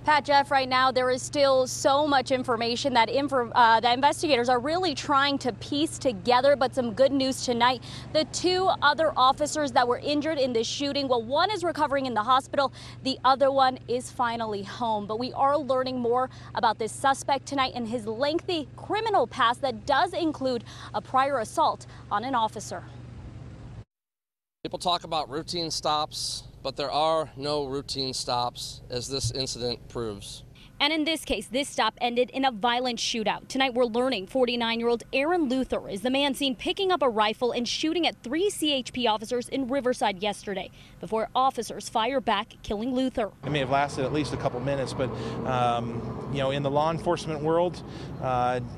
Pat, Jeff, right now there is still so much information that the investigators are really trying to piece together, but some good news tonight. The two other officers that were injured in this shooting, well, one is recovering in the hospital, the other one is finally home. But we are learning more about this suspect tonight and his lengthy criminal past that does include a prior assault on an officer. People talk about routine stops, but there are no routine stops, as this incident proves. And in this case, this stop ended in a violent shootout. Tonight, we're learning 49-year-old Aaron Luther is the man seen picking up a rifle and shooting at 3 CHP officers in Riverside yesterday before officers fire back, killing Luther. It may have lasted at least a couple minutes, but, in the law enforcement world,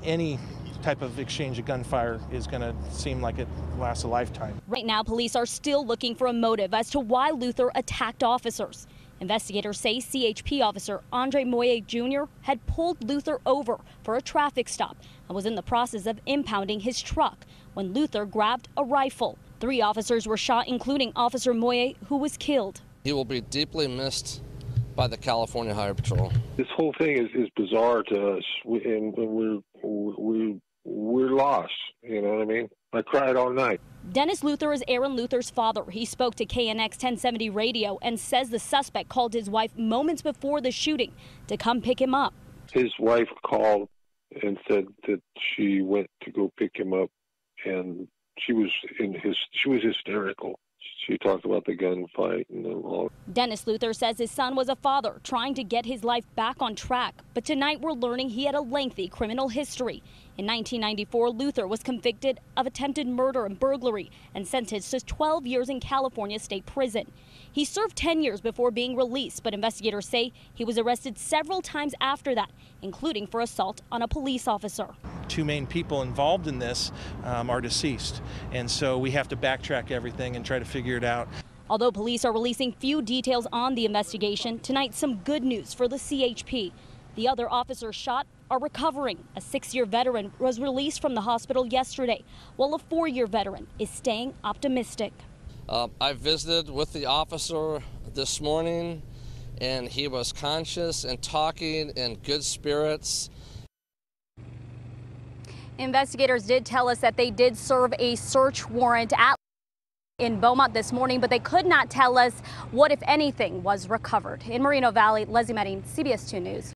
any type of exchange of gunfire is going to seem like it lasts a lifetime. Right now, police are still looking for a motive as to why Luther attacked officers. Investigators say CHP officer Andre Moye Jr. had pulled Luther over for a traffic stop and was in the process of impounding his truck when Luther grabbed a rifle. 3 officers were shot, including Officer Moye, who was killed. He will be deeply missed by the California Highway Patrol. This whole thing is bizarre to us, and we're lost. You know what I mean? I cried all night. Dennis Luther is Aaron Luther's father. He spoke to KNX 1070 radio and says the suspect called his wife moments before the shooting to come pick him up. His wife called and said that she went to go pick him up, and she was hysterical. She talked about the gunfight and all. Dennis Luther says his son was a father trying to get his life back on track. But tonight we're learning he had a lengthy criminal history. In 1994, Luther was convicted of attempted murder and burglary and sentenced to 12 years in California State Prison. He served 10 years before being released, but investigators say he was arrested several times after that, including for assault on a police officer. 2 main people involved in this are deceased, and so we have to backtrack everything and try to figure it out. Although police are releasing few details on the investigation, tonight some good news for the CHP. The other officers shot are recovering. A 6-year veteran was released from the hospital yesterday, while a 4-year veteran is staying optimistic. I visited with the officer this morning, and he was conscious and talking in good spirits. Investigators did tell us that they did serve a search warrant in Beaumont this morning, but they could not tell us what, if anything, was recovered. In Moreno Valley, Leslie Medin, CBS 2 News.